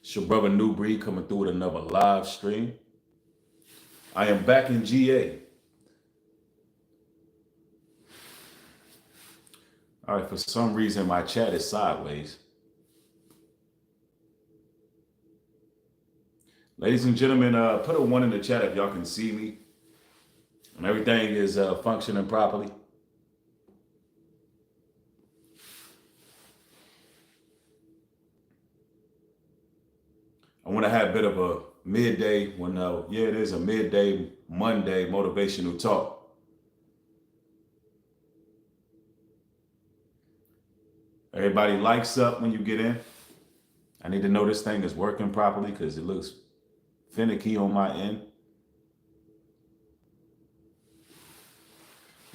It's your brother New Breed coming through with another live stream. I am back in GA. All right, for some reason my chat is sideways. Ladies and gentlemen, put a 1 in the chat if y'all can see me and everything is functioning properly. I want to have a bit of a midday it is a midday Monday motivational talk. Everybody likes up when you get in. I need to know this thing is working properly because it looks finicky on my end.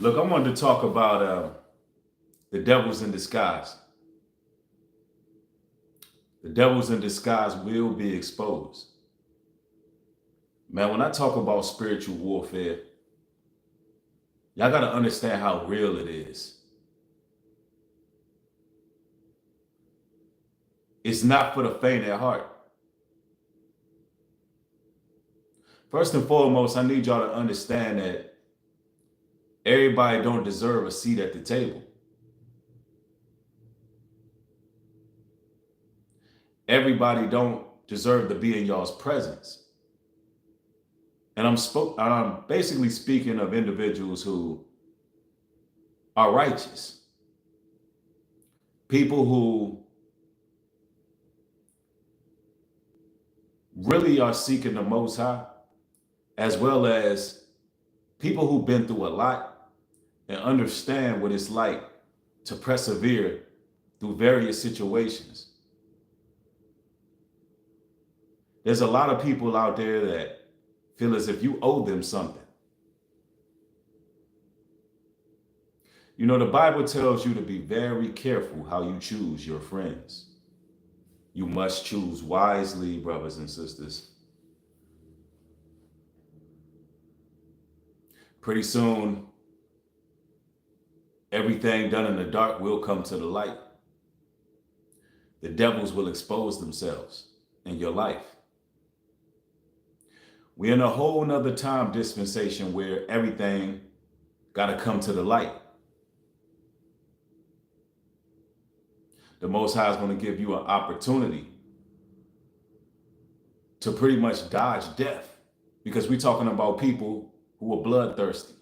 Look, I wanted to talk about the devils in disguise. The devils in disguise will be exposed. Man, when I talk about spiritual warfare, y'all got to understand how real it is. It's not for the faint at heart. First and foremost, I need y'all to understand that everybody don't deserve a seat at the table. Everybody don't deserve to be in y'all's presence. And I'm basically speaking of individuals who are righteous. People who really are seeking the Most High, as well as people who've been through a lot and understand what it's like to persevere through various situations. There's a lot of people out there that feel as if you owe them something. You know, the Bible tells you to be very careful how you choose your friends. You must choose wisely, brothers and sisters. Pretty soon, everything done in the dark will come to the light. The devils will expose themselves in your life. We're in a whole nother time dispensation where everything got to come to the light. The Most High is going to give you an opportunity to pretty much dodge death, because we're talking about people who are bloodthirsty,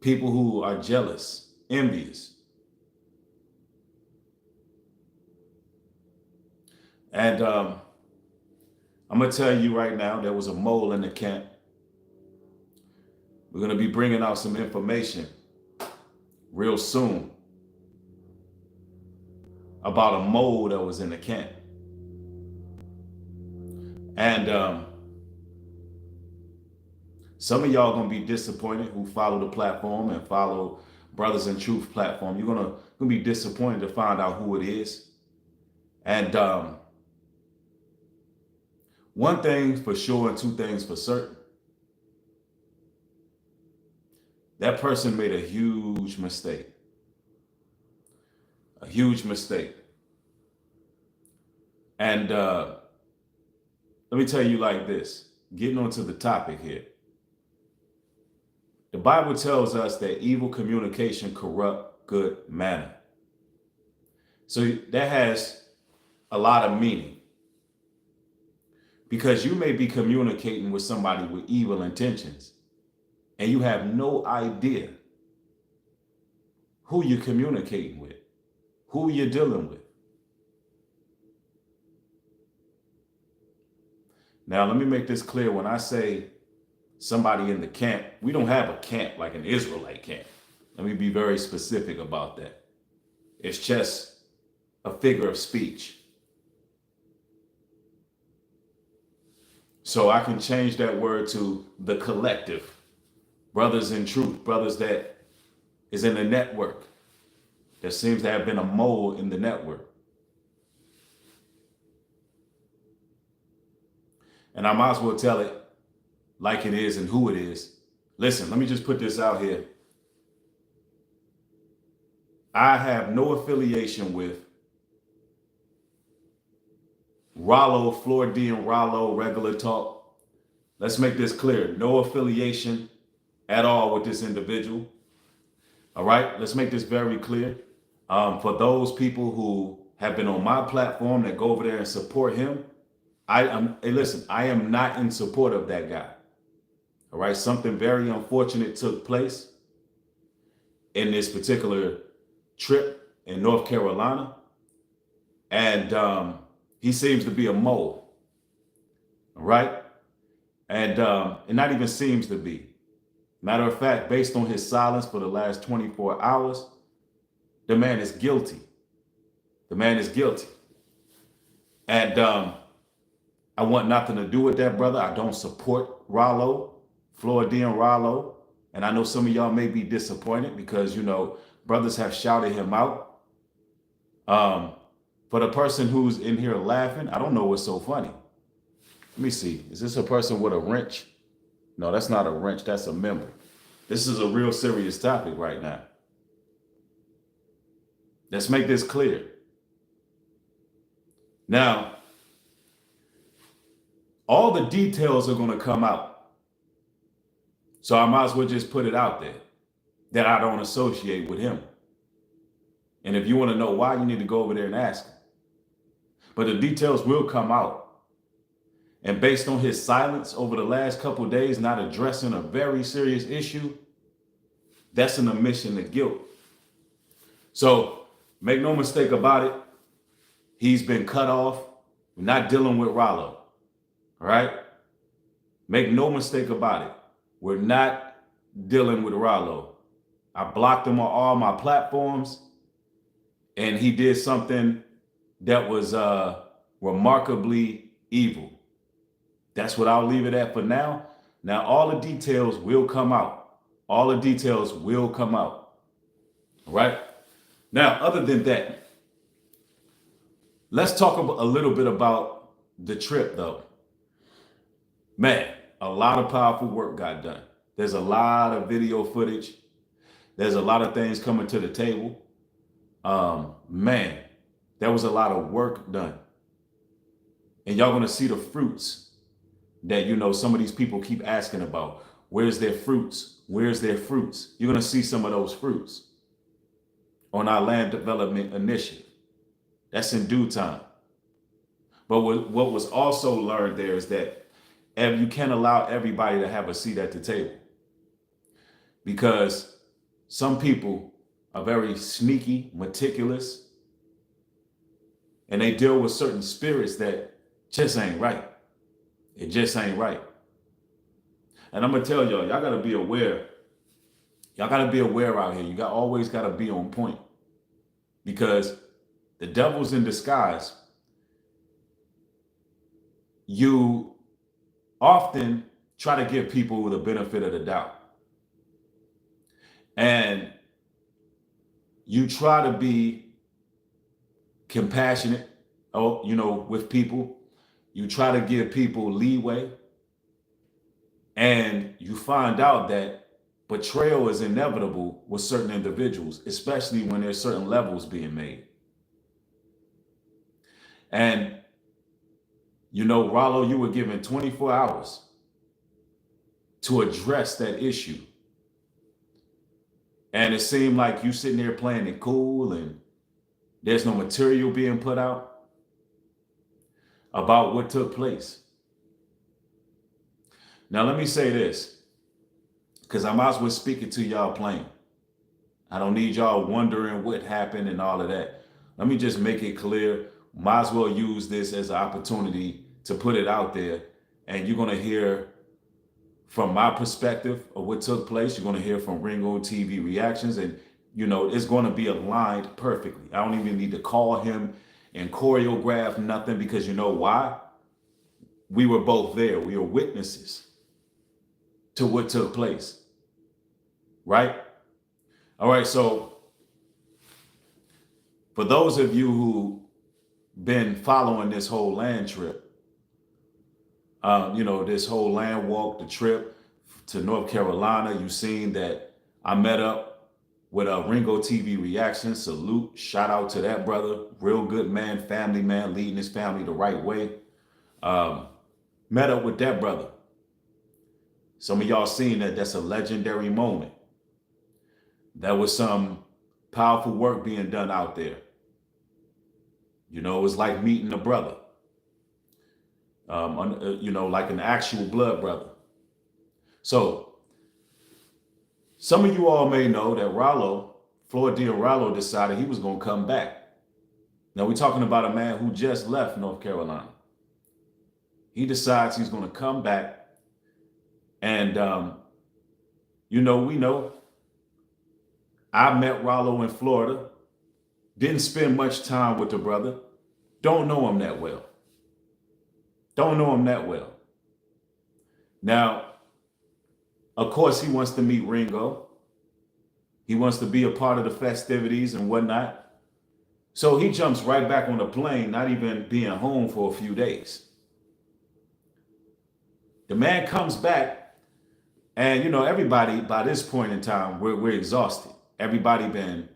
people who are jealous, envious. And I'm going to tell you right now, there was a mole in the camp. We're going to be bringing out some information real soon about a mole that was in the camp. And some of y'all going to be disappointed who follow the platform and follow Brothers in Truth platform. You're going to be disappointed to find out who it is. And one thing for sure and two things for certain. That person made a huge mistake. A huge mistake. And let me tell you like this, getting onto the topic here. The Bible tells us that evil communication corrupt good manner. So that has a lot of meaning. Because you may be communicating with somebody with evil intentions and you have no idea who you're communicating with, who you're dealing with. Now, let me make this clear. When I say somebody in the camp, we don't have a camp like an Israelite camp. Let me be very specific about that. It's just a figure of speech. So I can change that word to the collective. Brothers in truth, brothers that is in the network. There seems to have been a mole in the network. And I might as well tell it like it is and who it is. Listen, let me just put this out here. I have no affiliation with Ralo, Flordian Ralo, regular talk. Let's make this clear. No affiliation at all with this individual. All right, let's make this very clear. For those people who have been on my platform that go over there and support him, hey, listen, I am not in support of that guy. All right, something very unfortunate took place in this particular trip in North Carolina, and he seems to be a mole. All right, and not even seems to be. Matter of fact, based on his silence for the last 24 hours, the man is guilty. The man is guilty. And I want nothing to do with that, brother. I don't support Ralo, Flordian Ralo. And I know some of y'all may be disappointed because, brothers have shouted him out. For the person who's in here laughing, I don't know what's so funny. Let me see. Is this a person with a wrench? No, that's not a wrench. That's a member. This is a real serious topic right now. Let's make this clear. Now, all the details are going to come out. So I might as well just put it out there that I don't associate with him. And if you want to know why, you need to go over there and ask him. But the details will come out. And based on his silence over the last couple of days, not addressing a very serious issue, that's an admission of guilt. So make no mistake about it. He's been cut off. We're not dealing with Ralo. All right? Make no mistake about it. We're not dealing with Ralo. I blocked him on all my platforms, and he did something that was remarkably evil. That's what I'll leave it at for now. Now, all the details will come out. All the details will come out. All right? Now, other than that, let's talk a little bit about the trip, though. Man, a lot of powerful work got done. There's a lot of video footage. There's a lot of things coming to the table. Man, there was a lot of work done. And y'all gonna see the fruits that, some of these people keep asking about. Where's their fruits? Where's their fruits? You're gonna see some of those fruits on our land development initiative. That's in due time. But what was also learned there is that you can't allow everybody to have a seat at the table, because some people are very sneaky, meticulous, and they deal with certain spirits that just ain't right. It just ain't right. And I'm gonna tell y'all gotta be aware. Y'all gotta be aware out here. You always gotta be on point, because the devil's in disguise. You often try to give people the benefit of the doubt. And you try to be compassionate, with people. You try to give people leeway. And you find out that betrayal is inevitable with certain individuals, especially when there's certain levels being made. And, Ralo, you were given 24 hours to address that issue. And it seemed like you sitting there playing it cool and there's no material being put out about what took place. Now, let me say this, because I might as well speak it to y'all plain. I don't need y'all wondering what happened and all of that. Let me just make it clear. Might as well use this as an opportunity to put it out there. And you're going to hear from my perspective of what took place. You're going to hear from Ringo TV reactions. And, it's going to be aligned perfectly. I don't even need to call him and choreograph nothing, because you know why? We were both there. We were witnesses to what took place. Right? All right. So for those of you who been following this whole land trip, this whole land walk, the trip to North Carolina, you've seen that I met up with a Ringo TV reaction. Salute, shout out to that brother. Real good man, family man, leading his family the right way. Met up with that brother. Some of y'all seen that. That's a legendary moment. There was some powerful work being done out there. You know, it was like meeting a brother. You know, like an actual blood brother. So, some of you all may know that Flordian Ralo decided he was going to come back. Now, we're talking about a man who just left North Carolina. He decides he's going to come back. And, you know, we know I met Ralo in Florida. Didn't spend much time with the brother. Don't know him that well. Don't know him that well. Now, of course, he wants to meet Ringo. He wants to be a part of the festivities and whatnot. So he jumps right back on the plane, not even being home for a few days. The man comes back, and, you know, everybody by this point in time, we're exhausted. Everybody been,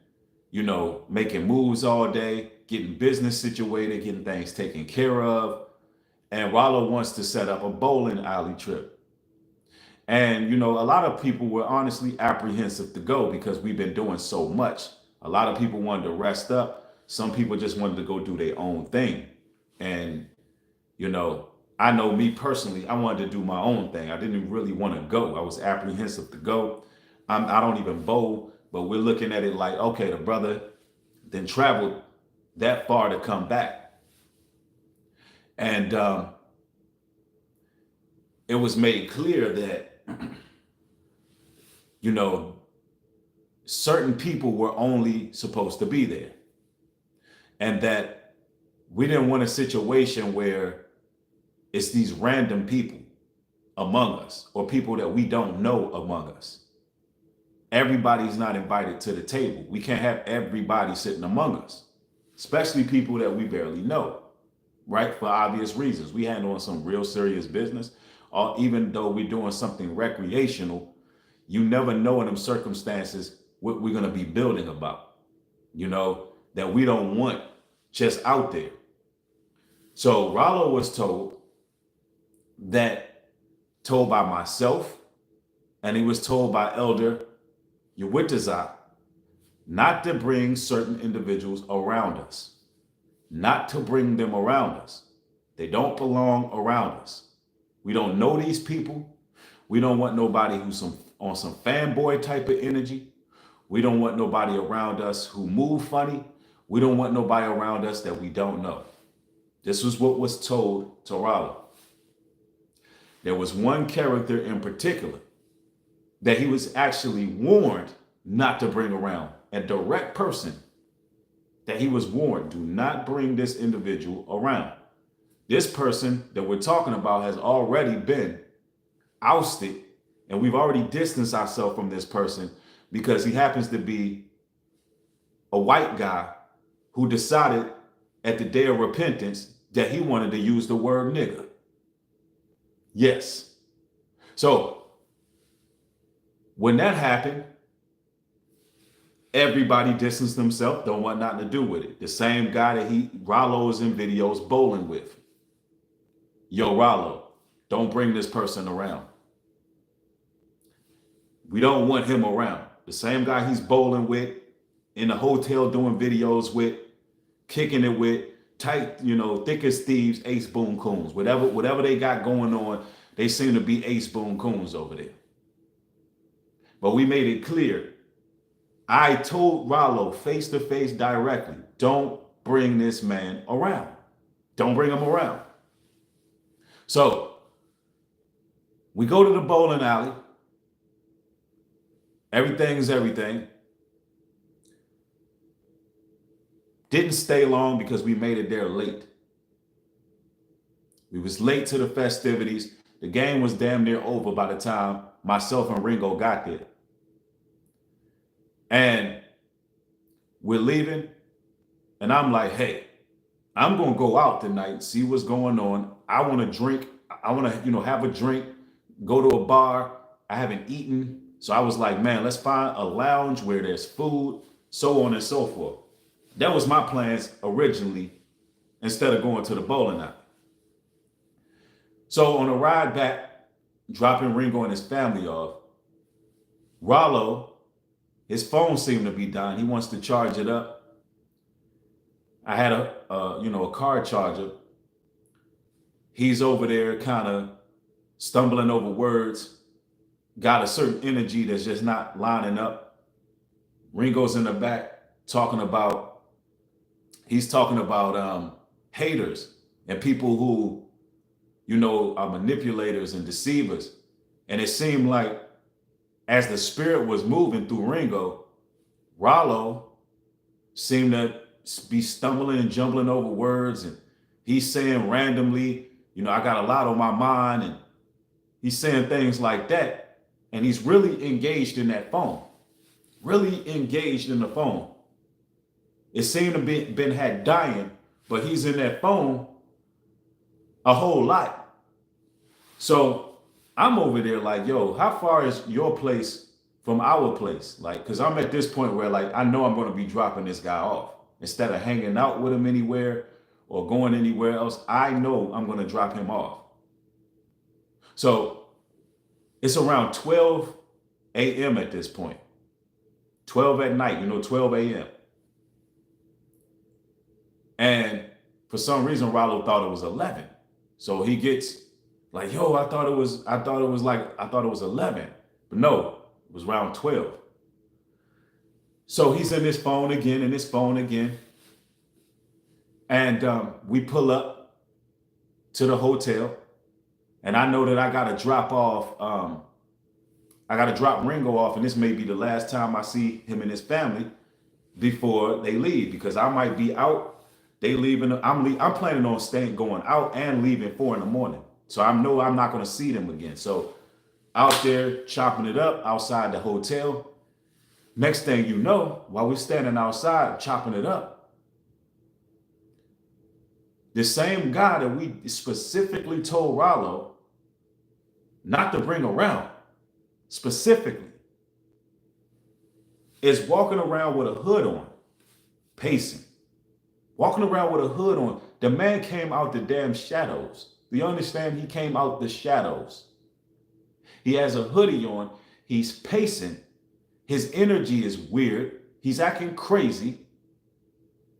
you know, making moves all day, getting business situated, getting things taken care of. And Ralo wants to set up a bowling alley trip. And, you know, a lot of people were honestly apprehensive to go because we've been doing so much. A lot of people wanted to rest up. Some people just wanted to go do their own thing. And, you know, I know me personally, I wanted to do my own thing. I didn't really want to go. I was apprehensive to go. I don't even bowl, but we're looking at it like, okay, the brother then traveled that far to come back. And it was made clear that, you know, certain people were only supposed to be there. And that we didn't want a situation where it's these random people among us or people that we don't know among us. Everybody's not invited to the table. We can't have everybody sitting among us, especially people that we barely know, right? For obvious reasons. We handle some real serious business, or even though we're doing something recreational, you never know in them circumstances what we're going to be building about, you know, that we don't want just out there. So Ralo was told by myself, and he was told by Elder Judas, not to bring certain individuals around us, not to bring them around us. They don't belong around us. We don't know these people. We don't want nobody who's on some fanboy type of energy. We don't want nobody around us who move funny. We don't want nobody around us that we don't know. This was what was told to Ralo. There was one character in particular that he was actually warned not to bring around. A direct person that he was warned, do not bring this individual around. This person that we're talking about has already been ousted, and we've already distanced ourselves from this person because he happens to be a white guy who decided at the day of repentance that he wanted to use the word nigger. Yes. So when that happened, everybody distanced themselves, don't want nothing to do with it. The same guy that Ralo is in videos bowling with. Yo, Ralo, don't bring this person around. We don't want him around. The same guy he's bowling with, in the hotel doing videos with, kicking it with, tight, you know, thick as thieves, ace boom coons. Whatever they got going on, they seem to be ace boom coons over there. But we made it clear. I told Ralo face to face directly, don't bring this man around. Don't bring him around. So we go to the bowling alley. Everything's everything. Didn't stay long because we made it there late. We was late to the festivities. The game was damn near over by the time myself and Ringo got there. And we're leaving, and I'm like, hey, I'm going to go out tonight, see what's going on. I want to drink. I want to, have a drink, go to a bar. I haven't eaten So I was like, man, let's find a lounge where there's food, so on and so forth. That was my plans originally, instead of going to the bowling alley. So on a ride back, dropping Ringo and his family off, Ralo, his phone seemed to be dying. He wants to charge it up. I had a car charger. He's over there kind of stumbling over words, got a certain energy that's just not lining up. Ringo's in the back talking about haters and people who, are manipulators and deceivers. And it seemed like as the spirit was moving through Ringo, Ralo seemed to be stumbling and jumbling over words, and he's saying randomly, I got a lot on my mind, and he's saying things like that, and he's really engaged in that phone, really engaged in the phone. It seemed to be been had dying, but he's in that phone a whole lot. So I'm over there like, yo, how far is your place from our place? Like, cause I'm at this point where like, I know I'm going to be dropping this guy off. Instead of hanging out with him anywhere or going anywhere else, I know I'm going to drop him off. So it's around 12 a.m. at this point. 12 at night, 12 a.m. And for some reason, Ralo thought it was 11. So he gets like, yo, I thought it was 11. But no, it was around 12. So he's in his phone again, And we pull up to the hotel. And I know that I got to drop Ringo off. And this may be the last time I see him and his family before they leave, because I might be out. They leaving. I'm planning on going out and leaving 4 a.m. So I know I'm not going to see them again. So out there chopping it up outside the hotel. Next thing you know, while we're standing outside chopping it up, the same guy that we specifically told Ralo not to bring around, specifically, is walking around with a hood on, pacing. Walking around with a hood on. The man came out the damn shadows. Do you understand? He came out the shadows. He has a hoodie on. He's pacing. His energy is weird. He's acting crazy,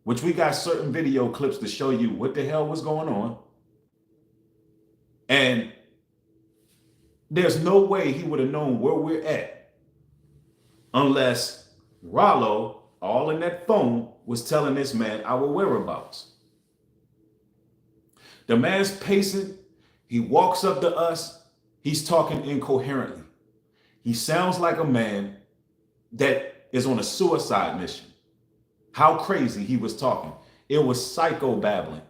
which we got certain video clips to show you what the hell was going on. And there's no way he would have known where we're at unless Ralo, all in that phone, was telling this man our whereabouts. The man's pacing. He walks up to us. He's talking incoherently. He sounds like a man that is on a suicide mission. How crazy he was talking. It was psycho-babbling.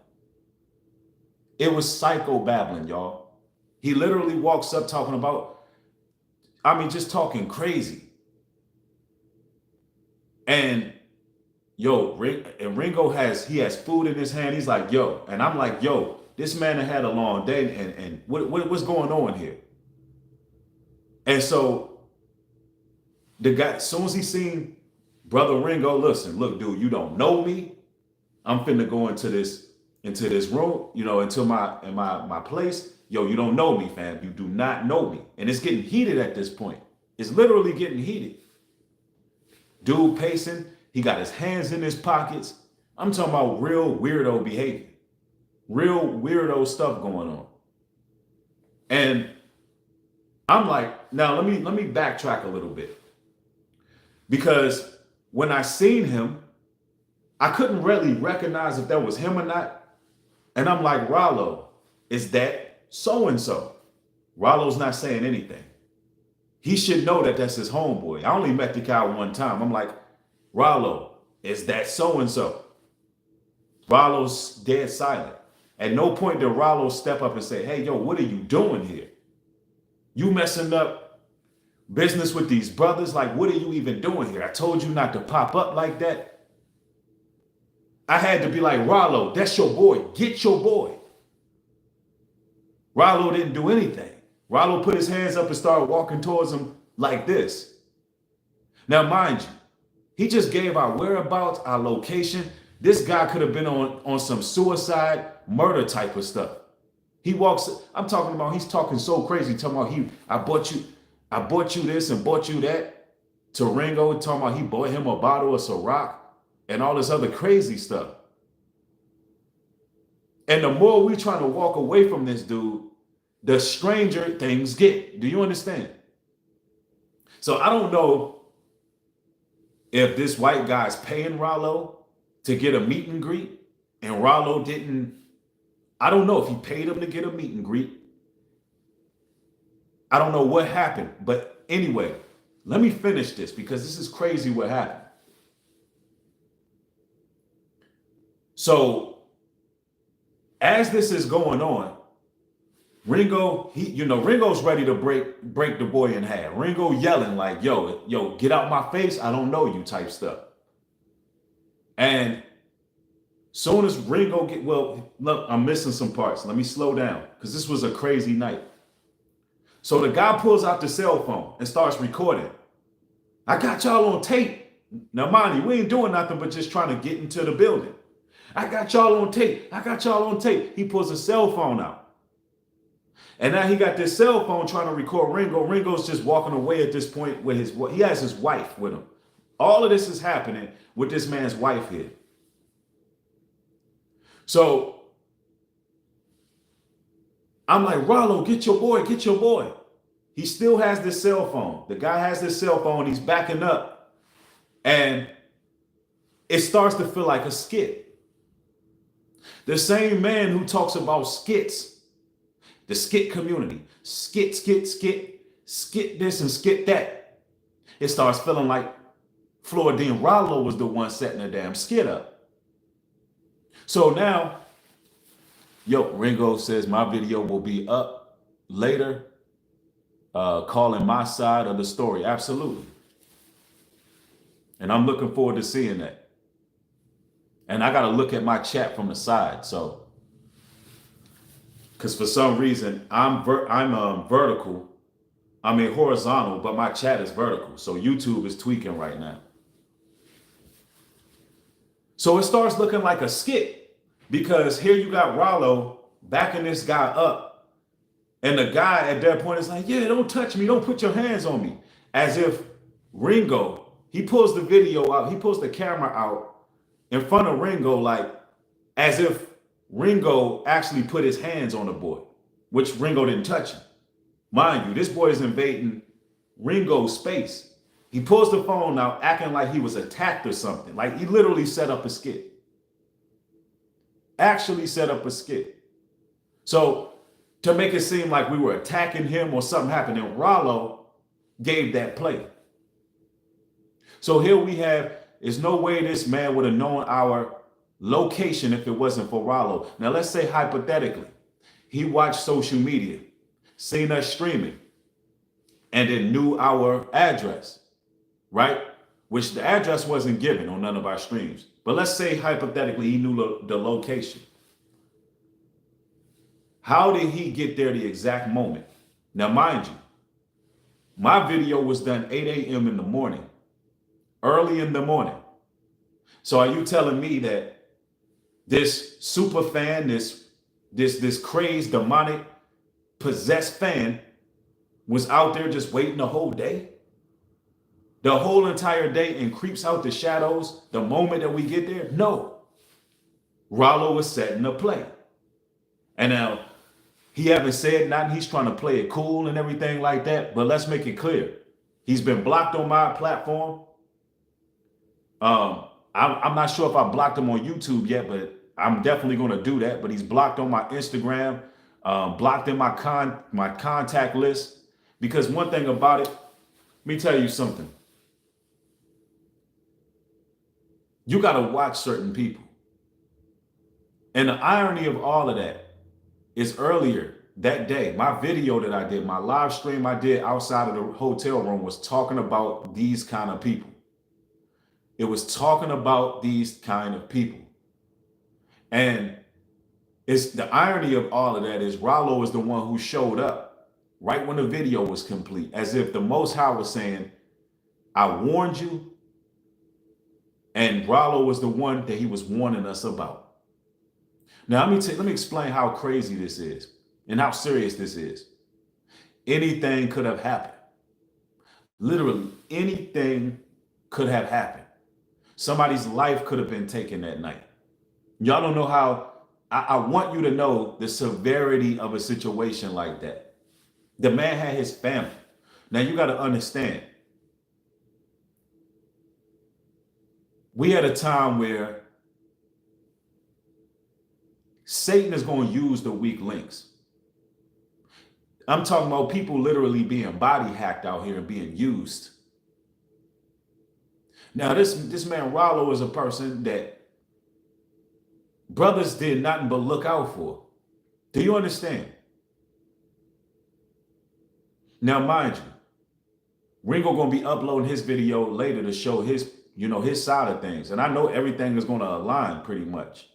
It was psycho-babbling, y'all. He literally walks up talking about, just talking crazy. And Ringo has food in his hand. He's like, yo. And I'm like, yo, this man had a long day. And what's going on here? And so the guy, as soon as he seen Brother Ringo, look, dude, you don't know me. I'm finna go into this room, into my place. Yo, you don't know me, fam. You do not know me. And it's getting heated at this point. It's literally getting heated. Dude pacing. He got his hands in his pockets. I'm talking about real weirdo behavior. Real weirdo stuff going on. And I'm like, now let me backtrack a little bit. Because when I seen him, I couldn't really recognize if that was him or not. And I'm like, Ralo, is that so-and-so? Ralo's not saying anything. He should know that that's his homeboy. I only met the guy one time. I'm like, Ralo, is that so-and-so? Ralo's dead silent. At no point did Ralo step up and say, hey, yo, what are you doing here? You messing up business with these brothers? Like, what are you even doing here? I told you not to pop up like that. I had to be like, Ralo, that's your boy. Get your boy. Ralo didn't do anything. Ralo put his hands up and started walking towards him like this. Now, mind you, he just gave our whereabouts, our location. This guy could have been on some suicide, murder type of stuff. He walks, I'm talking about, he's talking so crazy, talking about I bought you this and bought you that. To Ringo, talking about he bought him a bottle of Ciroc and all this other crazy stuff. And the more we trying to walk away from this dude, the stranger things get. Do you understand? So I don't know if this white guy's paying Ralo to get a meet and greet, and Ralo didn't. I don't know if he paid him to get a meet and greet. I don't know what happened, but anyway, let me finish this because this is crazy what happened. So as this is going on, Ringo, Ringo's ready to break the boy in half. Ringo yelling like, yo, get out my face. I don't know you type stuff. And soon as Ringo look, I'm missing some parts. Let me slow down because this was a crazy night. So the guy pulls out the cell phone and starts recording. I got y'all on tape. Now, mind you, we ain't doing nothing but just trying to get into the building. I got y'all on tape. I got y'all on tape. He pulls a cell phone out. And now he got this cell phone trying to record Ringo. Ringo's just walking away at this point with he has his wife with him. All of this is happening with this man's wife here. So I'm like, Ralo, get your boy, get your boy. He still has this cell phone. The guy has this cell phone. He's backing up. And it starts to feel like a skit. The same man who talks about skits, the skit community, skit this and skit that. It starts feeling like Flordian Ralo was the one setting the damn skit up. So now, Ringo says my video will be up later, calling my side of the story. Absolutely. And I'm looking forward to seeing that. And I got to look at my chat from the side. So, because for some reason I'm vertical, horizontal, but my chat is vertical. So YouTube is tweaking right now. So it starts looking like a skit because here you got Ralo backing this guy up. And the guy at that point is like, yeah, don't touch me. Don't put your hands on me. As if Ringo, he pulls the video out. He pulls the camera out in front of Ringo, like as if Ringo actually put his hands on the boy, which Ringo didn't touch him. Mind you, this boy is invading Ringo's space. He pulls the phone out acting like he was attacked or something. Like he literally set up a skit. Actually set up a skit. So to make it seem like we were attacking him or something happened, and Ralo gave that play. So here we have, there's no way this man would have known our location if it wasn't for Ralo. Now, let's say hypothetically, he watched social media, seen us streaming, and then knew our address, right? Which the address wasn't given on none of our streams. But let's say hypothetically, he knew the location. How did he get there the exact moment? Now, mind you, my video was done 8 a.m. in the morning. Early in the morning. So are you telling me that this super fan, this crazed, demonic, possessed fan was out there just waiting the whole day? The whole entire day and creeps out the shadows the moment that we get there? No. Ralo was setting a play. And now he haven't said nothing. He's trying to play it cool and everything like that. But let's make it clear. He's been blocked on my platform. I'm not sure if I blocked him on YouTube yet, but I'm definitely going to do that. But he's blocked on my Instagram, blocked in my contact list. Because one thing about it, let me tell you something. You got to watch certain people. And the irony of all of that is earlier that day, my video that I did, my live stream I did outside of the hotel room was talking about these kind of people. It was talking about these kind of people. And it's the irony of all of that is Ralo is the one who showed up right when the video was complete, as if the Most High was saying, I warned you, and Ralo was the one that he was warning us about. Now, let me explain how crazy this is and how serious this is. Anything could have happened. Literally, anything could have happened. Somebody's life could have been taken that night. Y'all don't know how, I want you to know the severity of a situation like that. The man had his family. Now, you got to understand, we had a time where Satan is going to use the weak links. I'm talking about people literally being body hacked out here and being used. Now, this man Ralo is a person that brothers did nothing but look out for. Do you understand? Now, mind you, Ringo gonna be uploading his video later to show his, his side of things, and I know everything is gonna align pretty much.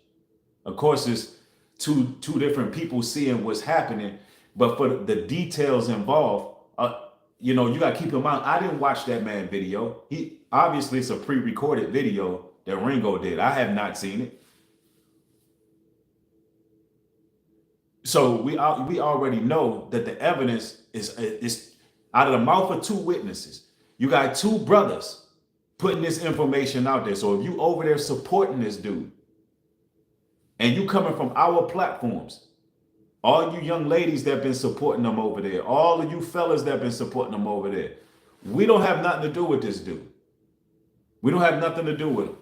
Of course, it's two different people seeing what's happening, but for the details involved, you got to keep in mind, I didn't watch that man video. He obviously, it's a pre-recorded video that Ringo did. I have not seen it. So we already know that the evidence is out of the mouth of two witnesses. You got two brothers putting this information out there. So if you over there supporting this dude, and you coming from our platforms, all you young ladies that have been supporting them over there, all of you fellas that have been supporting them over there, we don't have nothing to do with this dude. We don't have nothing to do with him.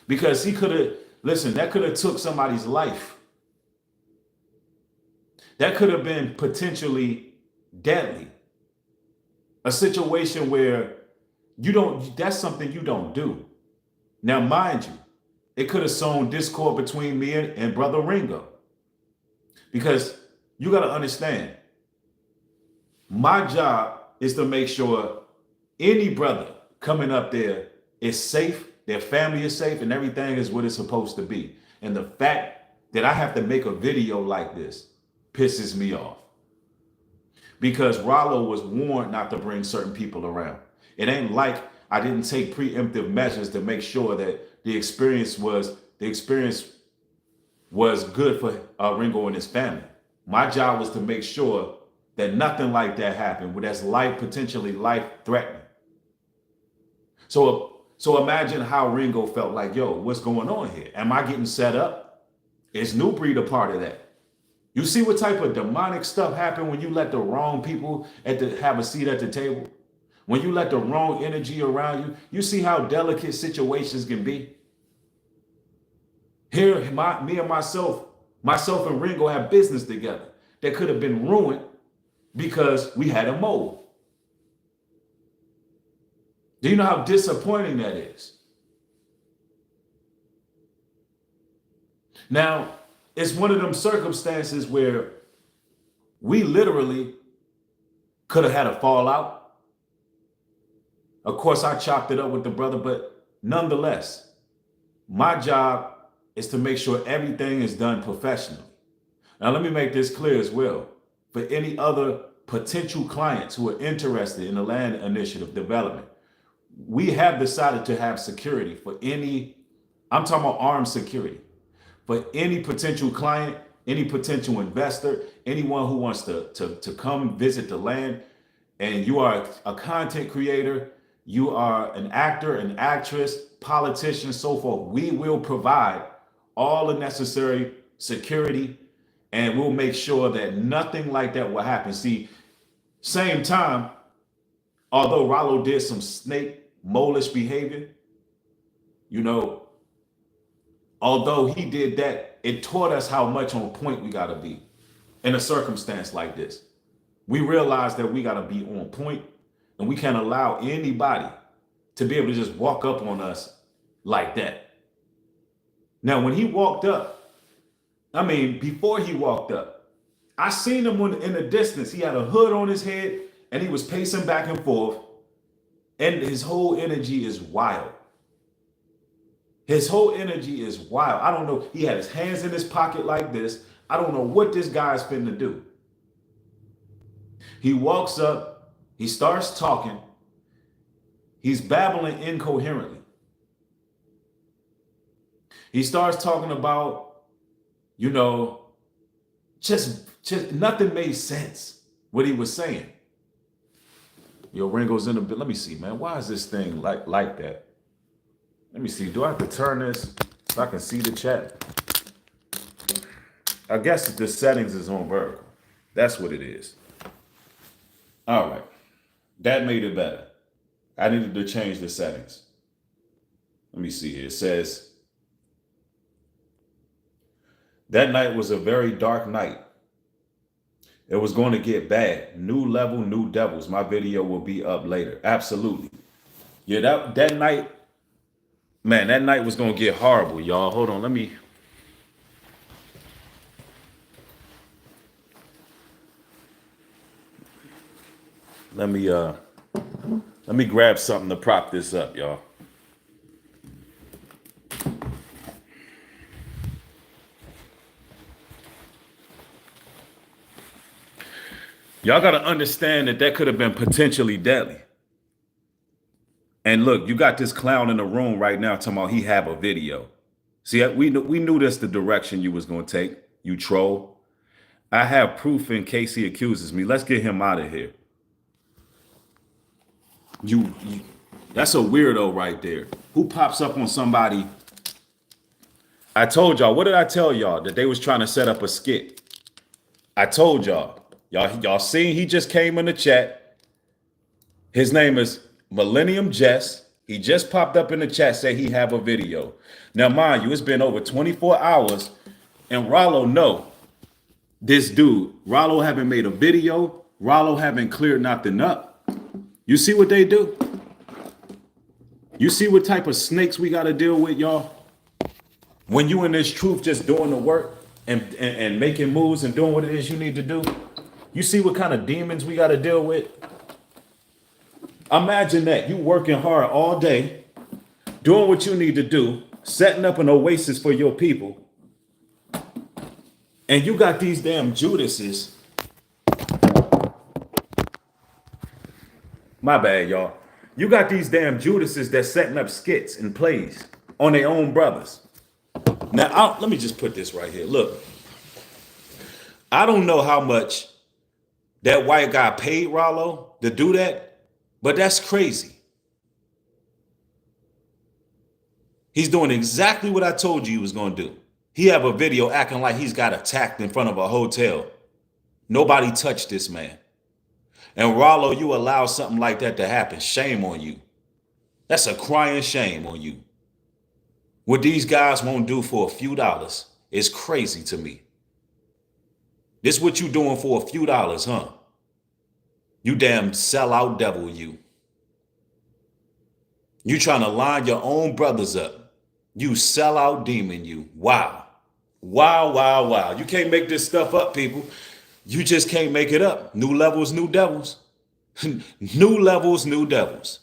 Because he could have, listen, that could have took somebody's life. That could have been potentially deadly. A situation where that's something you don't do. Now, mind you, it could have sown discord between me and Brother Ringo. Because you got to understand, my job is to make sure any brother coming up there is safe, their family is safe, and everything is what it's supposed to be. And the fact that I have to make a video like this pisses me off. Because Ralo was warned not to bring certain people around. It ain't like I didn't take preemptive measures to make sure that the experience was good for Ringo and his family. My job was to make sure that nothing like that happened, that's potentially life threatening. So imagine how Ringo felt like, yo, what's going on here? Am I getting set up? Is New Breed a part of that? You see what type of demonic stuff happen when you let the wrong people have a seat at the table? When you let the wrong energy around you, you see how delicate situations can be. Here, me and myself and Ringo have business together that could have been ruined because we had a mole. Do you know how disappointing that is? Now, it's one of them circumstances where we literally could have had a fallout. Of course, I chopped it up with the brother, but nonetheless, my job is to make sure everything is done professionally. Now, let me make this clear as well. For any other potential clients who are interested in the land initiative development, we have decided to have security for I'm talking about armed security, for any potential client, any potential investor, anyone who wants to come visit the land, and you are a content creator, you are an actor, an actress, politician, so forth, we will provide all the necessary security, and we'll make sure that nothing like that will happen. See, same time, although Ralo did some snake molish behavior, although he did that, it taught us how much on point we got to be in a circumstance like this. We realized that we got to be on point, and we can't allow anybody to be able to just walk up on us like that. Now, when he walked up, before he walked up, I seen him in the distance. He had a hood on his head, and he was pacing back and forth, and his whole energy is wild. His whole energy is wild. I don't know. He had his hands in his pocket like this. I don't know what this guy's finna do. He walks up, he starts talking, he's babbling incoherently. He starts talking about, you know, just nothing made sense what he was saying. Yo, Ringo's in the bit. Let me see, man. Why is this thing like that? Let me see. Do I have to turn this so I can see the chat? I guess the settings is on vertical. That's what it is. All right. That made it better. I needed to change the settings. Let me see here. It says, that night was a very dark night. It was going to get bad. New level, new devils. My video will be up later. Absolutely. Yeah, that night, man, that night was going to get horrible, y'all. Hold on. Let me grab something to prop this up, y'all. Y'all got to understand that could have been potentially deadly. And look, you got this clown in the room right now talking about he have a video. See, we knew this the direction you was going to take, you troll. I have proof in case he accuses me. Let's get him out of here. You that's a weirdo right there. Who pops up on somebody? I told y'all, what did I tell y'all? That they was trying to set up a skit. I told y'all. Y'all seen he just came in the chat. His name is Millennium Jess. He just popped up in the chat, say he have a video. Now, mind you, it's been over 24 hours, and Ralo know this dude. Ralo haven't made a video. Ralo haven't cleared nothing up. You see what they do? You see what type of snakes we got to deal with, y'all? When you in this truth just doing the work and making moves and doing what it is you need to do, you see what kind of demons we got to deal with? Imagine that. You working hard all day, doing what you need to do, setting up an oasis for your people, and you got these damn Judases. My bad, y'all. You got these damn Judases that's setting up skits and plays on their own brothers. Now, let me just put this right here. Look, I don't know how much that white guy paid Ralo to do that, but that's crazy. He's doing exactly what I told you he was going to do. He have a video acting like he's got attacked in front of a hotel. Nobody touched this man. And Ralo, you allow something like that to happen. Shame on you. That's a crying shame on you. What these guys won't do for a few dollars is crazy to me. This what you doing for a few dollars, huh? You damn sellout devil, you. You trying to line your own brothers up. You sellout demon, you. Wow. Wow, wow, wow. You can't make this stuff up, people. You just can't make it up. New levels, new devils. New levels, new devils.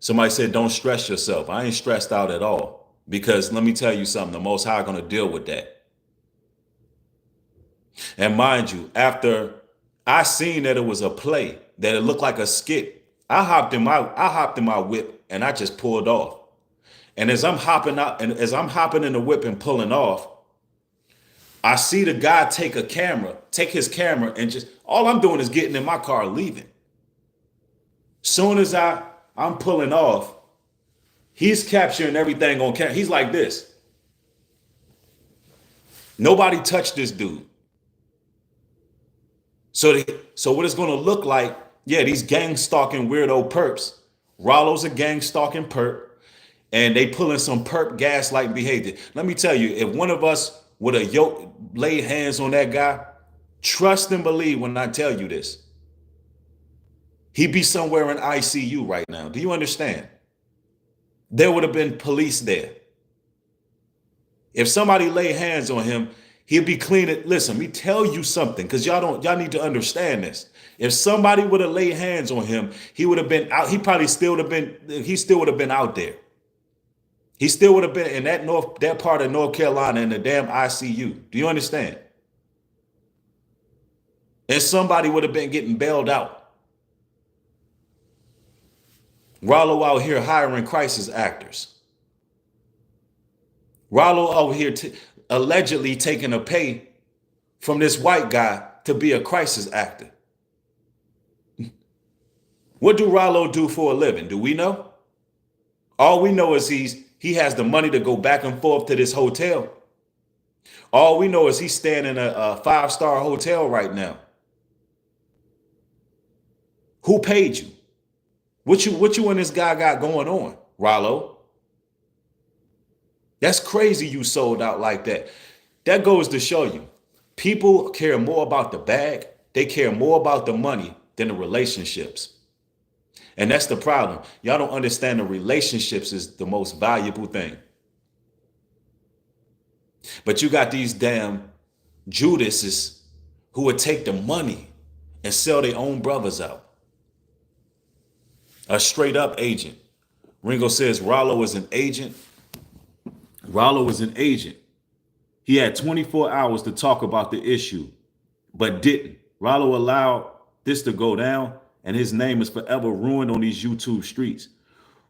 Somebody said, don't stress yourself. I ain't stressed out at all. Because let me tell you something, the Most High going to deal with that. And mind you, after I seen that it was a play, that it looked like a skit, I hopped in my whip and I just pulled off. And as I'm hopping out and as I'm hopping in the whip and pulling off, I see the guy take his camera and just, all I'm doing is getting in my car, leaving. Soon as I'm pulling off, he's capturing everything on camera. He's like this. Nobody touched this dude. So what it's going to look like, yeah, these gang stalking weirdo perps. Rallo's a gang stalking perp, and they pulling some perp gaslight behavior. Let me tell you, if one of us would have laid hands on that guy, trust and believe when I tell you this, he'd be somewhere in ICU right now. Do you understand? There would have been police there. If somebody laid hands on him, he'd be cleaning. Listen, let me tell you something, because y'all need to understand this. If somebody would have laid hands on him, he would have been out. He still would have been out there. He still would have been in that part of North Carolina in the damn ICU. Do you understand? And somebody would have been getting bailed out. Ralo out here hiring crisis actors. Ralo out here allegedly taking a pay from this white guy to be a crisis actor. What do Ralo do for a living? Do we know? All we know is he has the money to go back and forth to this hotel. All we know is he's staying in a 5-star hotel right now. Who paid you? What you and this guy got going on, Ralo? That's crazy you sold out like that. That goes to show you, people care more about the bag. They care more about the money than the relationships. And that's the problem. Y'all don't understand the relationships is the most valuable thing. But you got these damn Judases who would take the money and sell their own brothers out. A straight up agent. Ringo says Ralo is an agent. Ralo is an agent. He had 24 hours to talk about the issue, but didn't. Ralo allowed this to go down, and his name is forever ruined on these YouTube streets.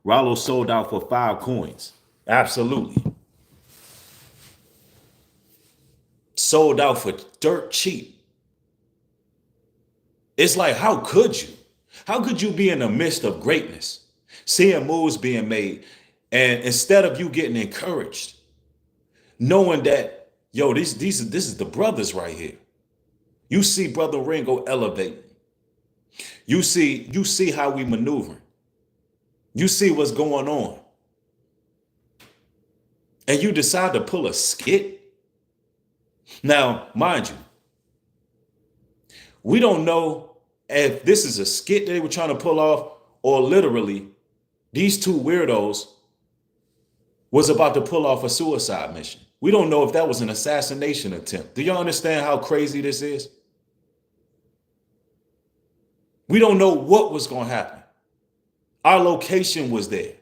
Ralo sold out for 5 coins. Absolutely. Sold out for dirt cheap. It's like, how could you? How could you be in the midst of greatness, seeing moves being made, and instead of you getting encouraged, knowing that, yo, this is the brothers right here. You see Brother Ringo elevating. You see how we maneuver. You see what's going on. And you decide to pull a skit. Now, mind you, we don't know if this is a skit that they were trying to pull off or literally these two weirdos was about to pull off a suicide mission. We don't know if that was an assassination attempt. Do y'all understand how crazy this is? We don't know what was going to happen. Our location was there.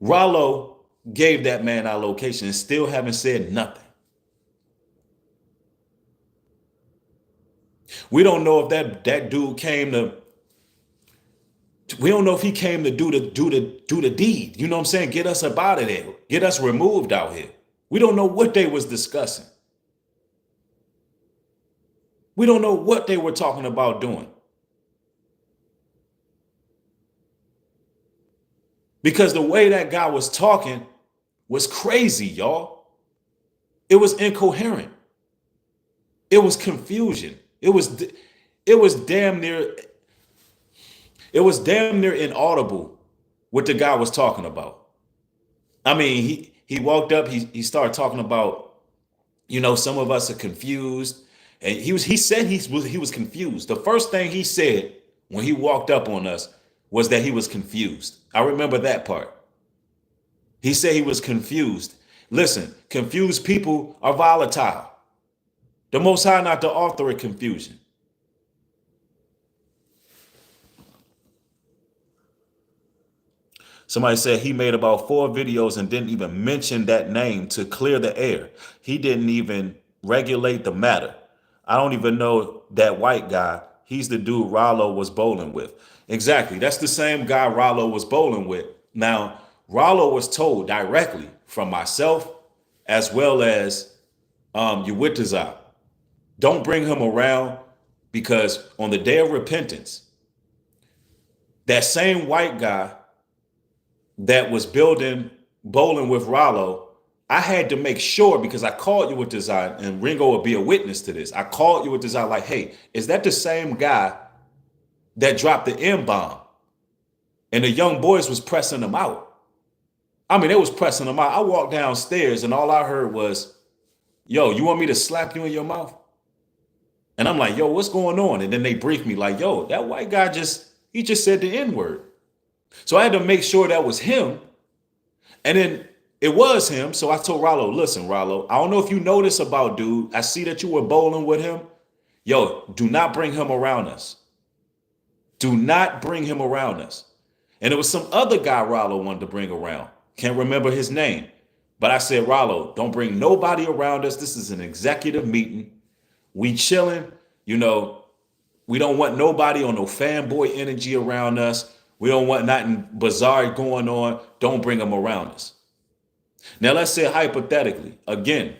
Ralo gave that man our location and still haven't said nothing. We don't know if that dude came to. We don't know if he came to do the deed. You know what I'm saying? Get us up out of there. Get us removed out here. We don't know what they was discussing. We don't know what they were talking about doing. Because the way that guy was talking was crazy, y'all. It was incoherent. It was confusion. It was damn near inaudible what the guy was talking about. I mean, he walked up, he started talking about, some of us are confused. And he said he was confused. The first thing he said when he walked up on us was that he was confused. I remember that part. He said he was confused. Listen, confused people are volatile. The Most High not the author of confusion. Somebody said he made about 4 videos and didn't even mention that name to clear the air. He didn't even regulate the matter. I don't even know that white guy. He's the dude Ralo was bowling with. Exactly. That's the same guy Ralo was bowling with. Now, Ralo was told directly from myself as well as Judas, don't bring him around, because on the day of repentance, that same white guy that was bowling with Ralo, I had to make sure, because I called you with design, and Ringo will be a witness to this. I called you with design like, hey, is that the same guy that dropped the M-bomb? And the young boys was pressing them out. I mean, they was pressing them out. I walked downstairs and all I heard was, yo, you want me to slap you in your mouth? And I'm like, yo, what's going on? And then they briefed me like, yo, that white guy just said the N-word. So I had to make sure that was him. And then it was him. So I told Ralo, listen, Ralo, I don't know if you know this about dude. I see that you were bowling with him. Yo, do not bring him around us. Do not bring him around us. And there was some other guy Ralo wanted to bring around. Can't remember his name. But I said, Ralo, don't bring nobody around us. This is an executive meeting. We chilling. You know, we don't want nobody on no fanboy energy around us. We don't want nothing bizarre going on. Don't bring them around us. Now, let's say hypothetically, again,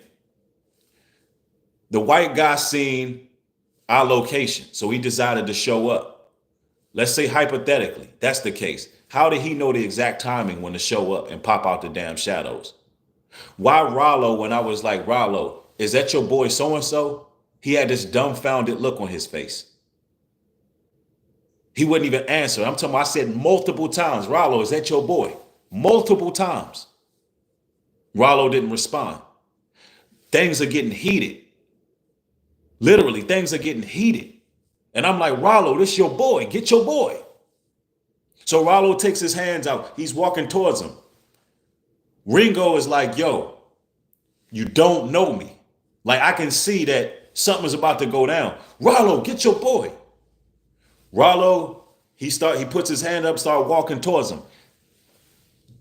the white guy seen our location, so he decided to show up. Let's say hypothetically, that's the case. How did he know the exact timing when to show up and pop out the damn shadows? Why Ralo, when I was like, Ralo, is that your boy so-and-so? He had this dumbfounded look on his face. He wouldn't even answer. I'm talking about, I said multiple times, Ralo, is that your boy? Multiple times. Ralo didn't respond. Things are getting heated. Literally, things are getting heated. And I'm like, Ralo, this your boy. Get your boy. So Ralo takes his hands out. He's walking towards him. Ringo is like, yo, you don't know me. Like, I can see that something's about to go down. Ralo, get your boy. Ralo, he puts his hand up, start walking towards him.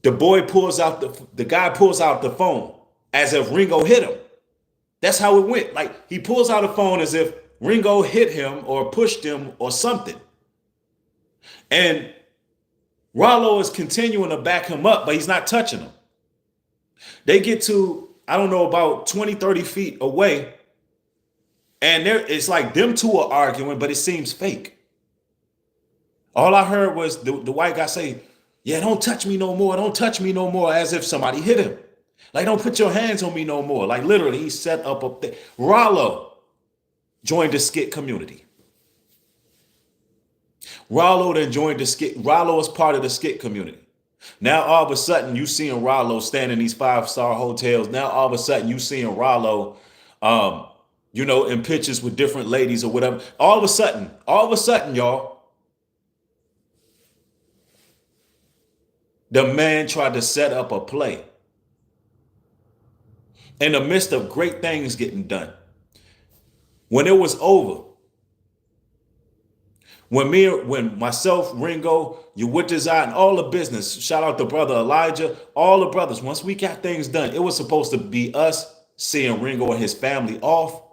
The boy pulls out the guy pulls out the phone as if Ringo hit him. That's how it went. Like, he pulls out a phone as if Ringo hit him or pushed him or something. And Ralo is continuing to back him up, but he's not touching him. They get to, I don't know, about 20, 30 feet away. And it's like them two are arguing, but it seems fake. All I heard was the white guy say, yeah, don't touch me no more. Don't touch me no more, as if somebody hit him. Like, don't put your hands on me no more. Like, literally, he set up there. Ralo joined the skit community. Ralo then joined the skit. Ralo is part of the skit community. Now, all of a sudden, you seeing Ralo stand in these 5-star hotels. Now, all of a sudden, you seeing Ralo, in pictures with different ladies or whatever. All of a sudden, y'all, the man tried to set up a play in the midst of great things getting done. When it was over, when myself, Ringo, you with design, all the business, shout out to brother Elijah, all the brothers, once we got things done, it was supposed to be us seeing Ringo and his family off,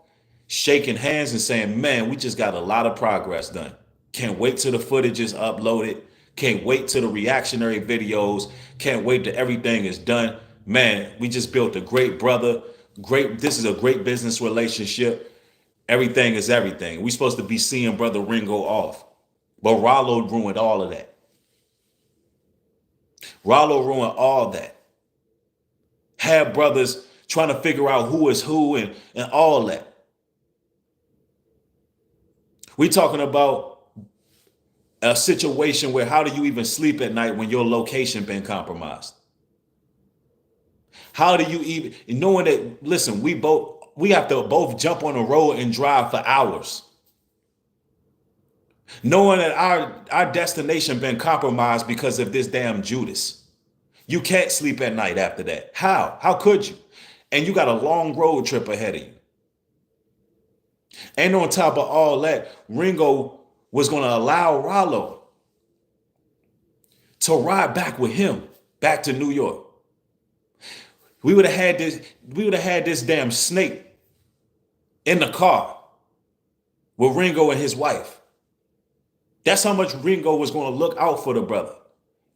shaking hands and saying, man, we just got a lot of progress done. Can't wait till the footage is uploaded. Can't wait till the reactionary videos. Can't wait till everything is done. Man, we just built a great brother. This is a great business relationship. Everything is everything. We're supposed to be seeing brother Ringo off. But Ralo ruined all of that. Ralo ruined all that. Had brothers trying to figure out who is who and all that. We talking about a situation where how do you even sleep at night when your location been compromised? How do you even, knowing that, listen, we have to both jump on a road and drive for hours. Knowing that our destination been compromised because of this damn Judas. You can't sleep at night after that. How? How could you? And you got a long road trip ahead of you. And on top of all that, Ringo was going to allow Ralo to ride back with him back to New York. We would have had this damn snake in the car with Ringo and his wife. That's how much Ringo was going to look out for the brother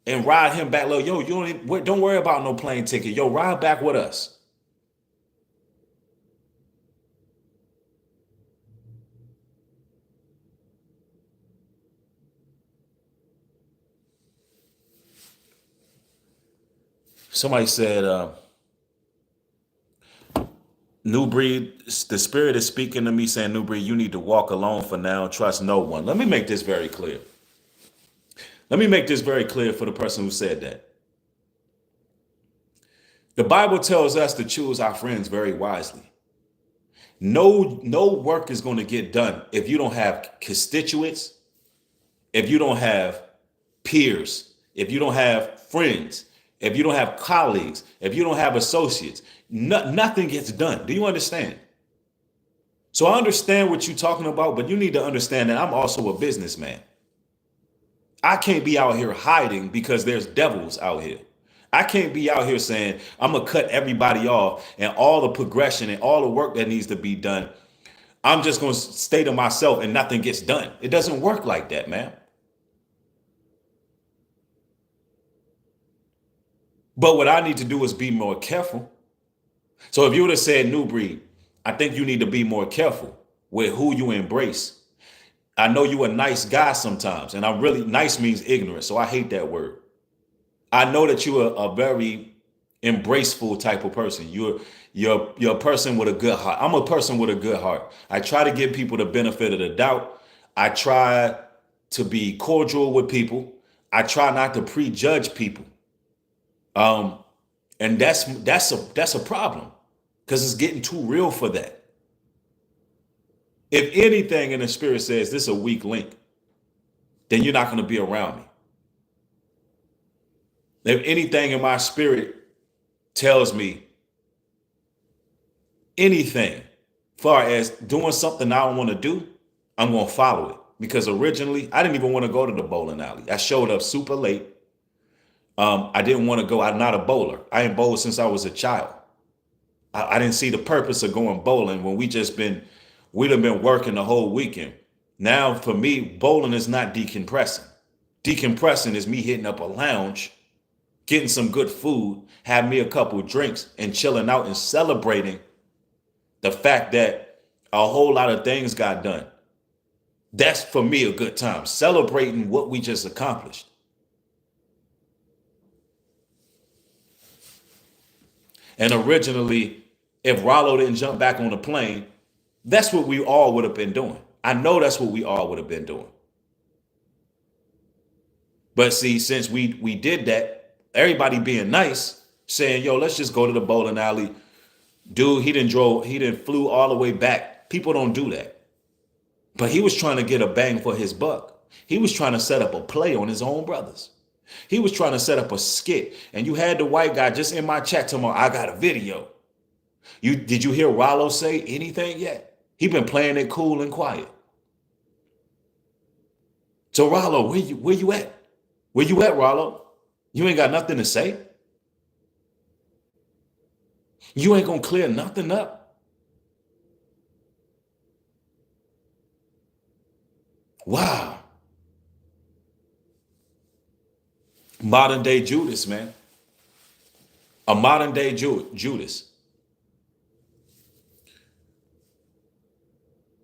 and ride him back. Like, yo, don't worry about no plane ticket. Yo, ride back with us. Somebody said, New Breed, the spirit is speaking to me saying, New Breed, you need to walk alone for now. Trust no one. Let me make this very clear. Let me make this very clear for the person who said that. The Bible tells us to choose our friends very wisely. No work is going to get done if you don't have constituents, if you don't have peers, if you don't have friends, if you don't have colleagues, if you don't have associates. Nothing gets done. Do you understand? So I understand what you're talking about, but you need to understand that I'm also a businessman. I can't be out here hiding because there's devils out here. I can't be out here saying I'm gonna cut everybody off and all the progression and all the work that needs to be done. I'm just gonna stay to myself and nothing gets done. It doesn't work like that, man. But what I need to do is be more careful. So if you would have said New Breed, I think you need to be more careful with who you embrace. I know you a nice guy sometimes, and I'm really nice means ignorant, so I hate that word. I know that you're a very embraceful type of person. You're a person with a good heart. I'm a person with a good heart. I try to give people the benefit of the doubt. I try to be cordial with people. I try not to prejudge people. Um, and that's a problem because it's getting too real for that. If anything in the spirit says this is a weak link, then you're not going to be around me. If anything in my spirit tells me anything far as doing something I don't want to do, I'm going to follow it. Because originally, I didn't even want to go to the bowling alley. I showed up super late. I didn't want to go. I'm not a bowler. I ain't bowled since I was a child. I didn't see the purpose of going bowling when we'd have been working the whole weekend. Now, for me, bowling is not decompressing. Decompressing is me hitting up a lounge, getting some good food, having me a couple of drinks, and chilling out and celebrating the fact that a whole lot of things got done. That's for me a good time, celebrating what we just accomplished. And originally, if Ralo didn't jump back on the plane, that's what we all would have been doing. I know that's what we all would have been doing. But see, since we did that, everybody being nice, saying, yo, let's just go to the bowling alley. Dude, he didn't flew all the way back. People don't do that. But he was trying to get a bang for his buck. He was trying to set up a play on his own brothers. He was trying to set up a skit. And you had the white guy just in my chat tomorrow, I got a video. Did you hear Ralo say anything yet? He been playing it cool and quiet. So Ralo, where you at? Where you at, Ralo? You ain't got nothing to say? You ain't gonna clear nothing up? Wow. Modern day Judas, man. A modern day Judas.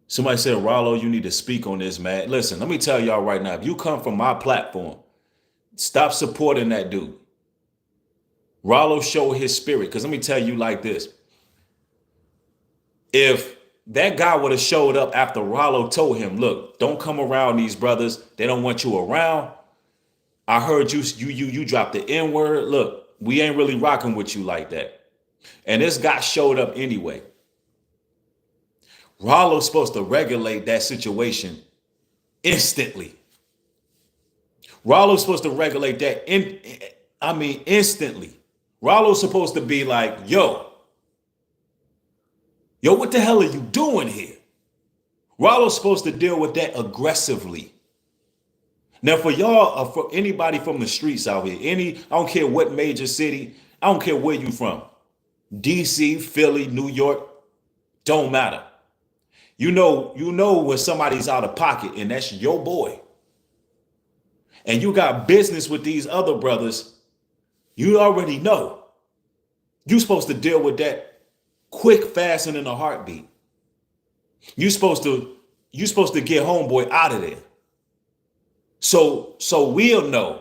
Somebody said, Ralo, you need to speak on this, man. Listen, let me tell y'all right now. If you come from my platform, stop supporting that dude. Ralo showed his spirit. Because let me tell you like this. If that guy would have showed up after Ralo told him, look, don't come around these brothers. They don't want you around. I heard you dropped the N word. Look, we ain't really rocking with you like that. And this guy showed up anyway. Ralo's supposed to regulate that situation instantly. Ralo's supposed to regulate that instantly. Ralo's supposed to be like, yo, what the hell are you doing here? Ralo's supposed to deal with that aggressively. Now, for y'all, for anybody from the streets out here, I don't care what major city, I don't care where you from, DC, Philly, New York, don't matter. You know when somebody's out of pocket and that's your boy. And you got business with these other brothers, you already know. You're supposed to deal with that quick, fast, and in a heartbeat. You're supposed to get homeboy out of there. So we'll know.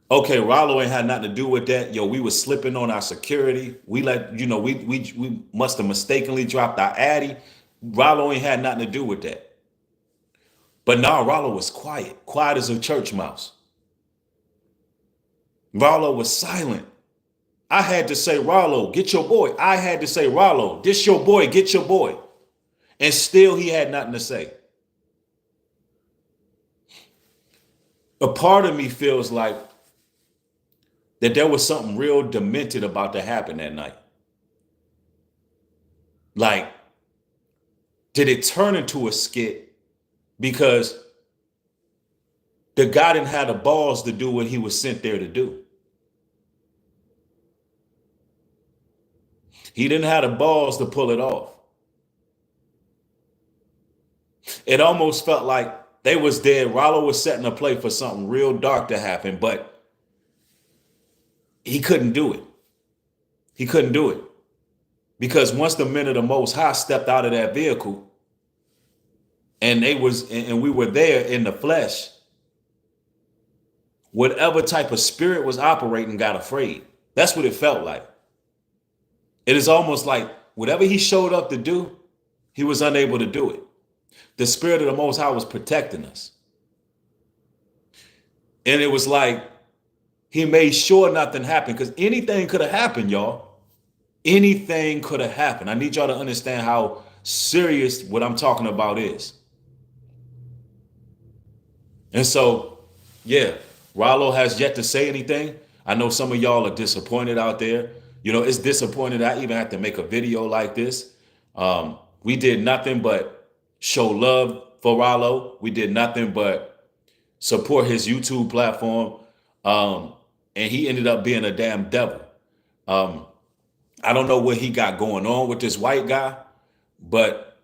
Okay, Ralo ain't had nothing to do with that. Yo, we was slipping on our security. We must have mistakenly dropped our addy. Ralo ain't had nothing to do with that. But now Ralo was quiet as a church mouse. Ralo was silent. I had to say, Ralo, get your boy. I had to say, Ralo, this your boy, get your boy. And still he had nothing to say. A part of me feels like that there was something real demented about to happen that night. Like, did it turn into a skit? Because The guy didn't have the balls to do what he was sent there to do. He didn't have the balls to pull it off. It almost felt like they was there. Ralo was setting a play for something real dark to happen, but he couldn't do it. He couldn't do it. Because once the men of the Most High stepped out of that vehicle and we were there in the flesh, whatever type of spirit was operating got afraid. That's what it felt like. It is almost like whatever he showed up to do, he was unable to do it. The spirit of the Most High was protecting us. And it was like he made sure nothing happened, because anything could have happened, y'all. Anything could have happened. I need y'all to understand how serious what I'm talking about is. And so, yeah, Ralo has yet to say anything. I know some of y'all are disappointed out there. You know, it's disappointing I even have to make a video like this. We did nothing but show love for Ralo. We did nothing but support his YouTube platform. And he ended up being a damn devil. I don't know what he got going on with this white guy, but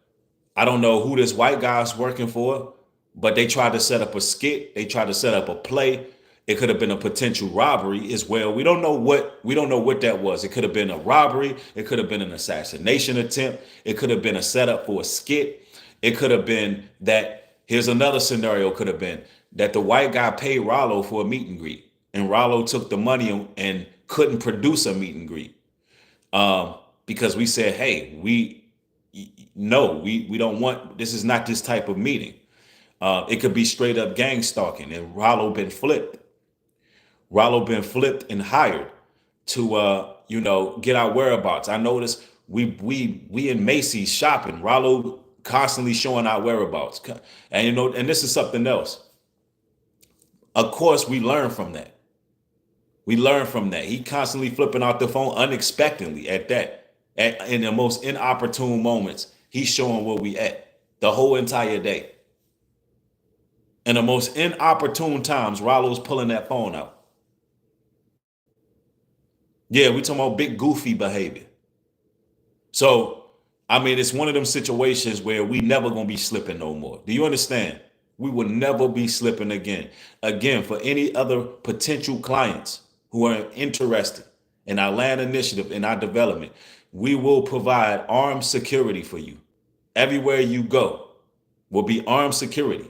I don't know who this white guy's working for, but they tried to set up a skit. They tried to set up a play. It could have been a potential robbery as well. We don't know what that was. It could have been a robbery. It could have been an assassination attempt. It could have been a setup for a skit. It could have been that, here's another scenario, could have been that the white guy paid Ralo for a meet and greet, and Ralo took the money and couldn't produce a meet and greet. Because we said, hey, we don't want, this is not this type of meeting. It could be straight up gangstalking, and Ralo been flipped. Ralo been flipped and hired to, get our whereabouts. I noticed we in Macy's shopping. Ralo constantly showing our whereabouts, and and this is something else. Of course, we learn from that. He constantly flipping out the phone unexpectedly at that. In the most inopportune moments, he's showing where we at the whole entire day. In the most inopportune times, Ralo's pulling that phone out. Yeah, we talking about big goofy behavior. So, I mean, it's one of them situations where we never gonna be slipping no more. Do you understand? We will never be slipping again. Again, for any other potential clients who are interested in our land initiative, in our development, we will provide armed security for you. Everywhere you go will be armed security,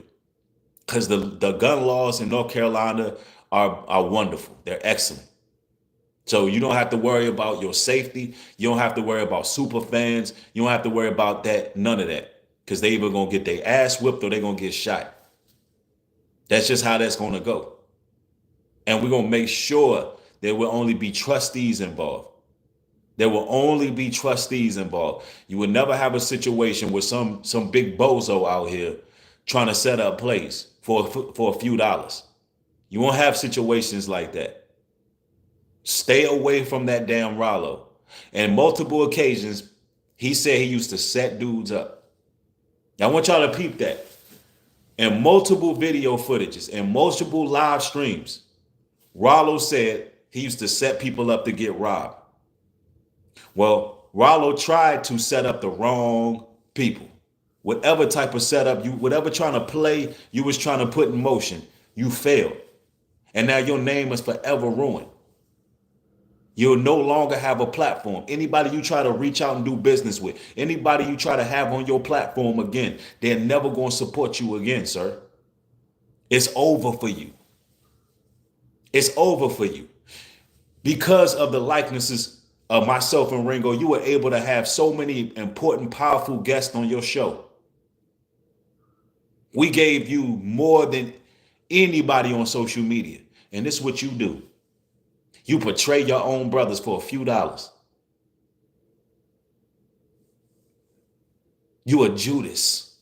because the gun laws in North Carolina are wonderful. They're excellent. So you don't have to worry about your safety. You don't have to worry about super fans. You don't have to worry about that, none of that, because they either gonna get their ass whipped or they're gonna get shot. That's just how that's gonna go. And we're gonna make sure there will only be trustees involved. There will only be trustees involved. You will never have a situation with some big bozo out here trying to set up plays for a few dollars. You won't have situations like that. Stay away from that damn Ralo. And multiple occasions, he said he used to set dudes up. Now, I want y'all to peep that. In multiple video footages and multiple live streams, Ralo said he used to set people up to get robbed. Well, Ralo tried to set up the wrong people. Whatever type of setup whatever trying to play you was trying to put in motion, you failed. And now your name is forever ruined. You'll no longer have a platform. Anybody you try to reach out and do business with, anybody you try to have on your platform again, they're never going to support you again, sir. It's over for you. It's over for you. Because of the likenesses of myself and Ringo, you were able to have so many important, powerful guests on your show. We gave you more than anybody on social media. And this is what you do. You portray your own brothers for a few dollars. You a Judas.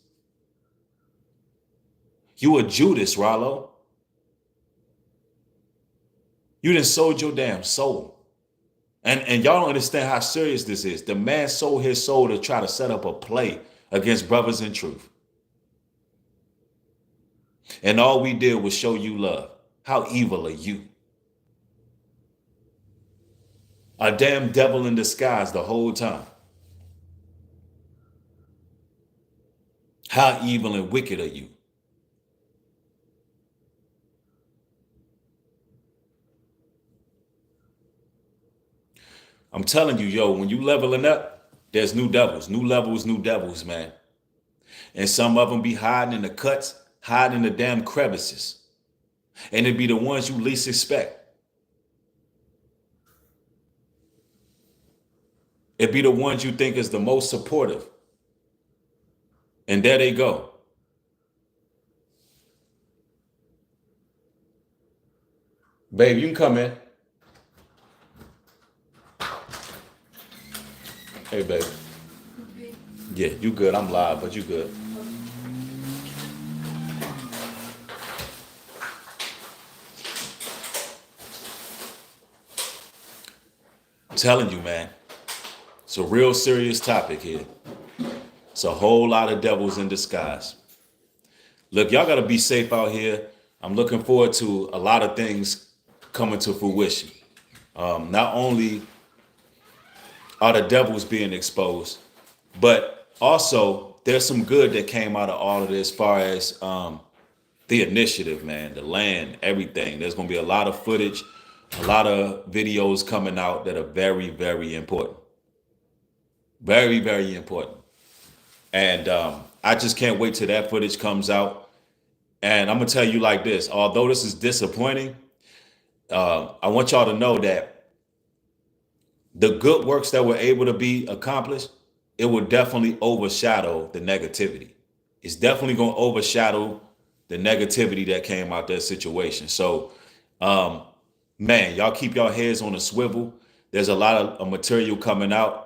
You a Judas, Ralo. You done sold your damn soul. And y'all don't understand how serious this is. The man sold his soul to try to set up a play against brothers in truth. And all we did was show you love. How evil are you? A damn devil in disguise the whole time. How evil and wicked are you? I'm telling you, yo, when you leveling up, there's new devils, new devils, man. And some of them be hiding in the cuts, hiding in the damn crevices. And it be the ones you least expect. It be the ones you think is the most supportive. And there they go. Babe, you can come in. Hey, babe. Okay. Yeah, you good. I'm live, but you good. I'm telling you, man. It's a real serious topic here. It's a whole lot of devils in disguise. Look, y'all got to be safe out here. I'm looking forward to a lot of things coming to fruition. Not only are the devils being exposed, but also there's some good that came out of all of this as far as the initiative, man, the land, everything. There's going to be a lot of footage, a lot of videos coming out that are very, very important. Very, very important. And I just can't wait till that footage comes out. And I'm going to tell you like this, although this is disappointing, I want y'all to know that the good works that were able to be accomplished, it will definitely overshadow the negativity. It's definitely going to overshadow the negativity that came out that situation. So, man, y'all keep your heads on a swivel. There's a lot of material coming out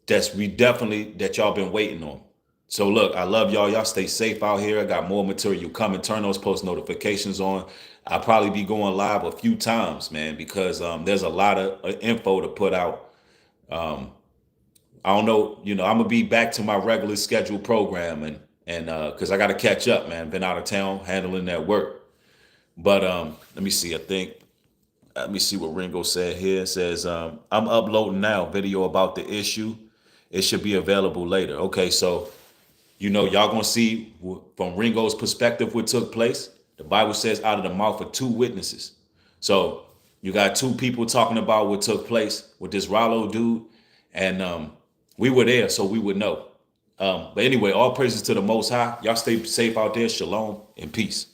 that y'all been waiting on. So look, I love y'all. Y'all stay safe out here. I got more material coming. Turn those post notifications on. I'll probably be going live a few times, man, because there's a lot of info to put out. I don't know, I'm gonna be back to my regular scheduled program and because I got to catch up, man. Been out of town handling that work. But let me see. Let me see what Ringo said here. It says I'm uploading now video about the issue. It should be available later. Okay, so y'all gonna see from Ringo's perspective what took place. The Bible says out of the mouth of two witnesses. So you got two people talking about what took place with this Ralo dude. And we were there, so we would know. But anyway, all praises to the Most High. Y'all stay safe out there. Shalom and peace.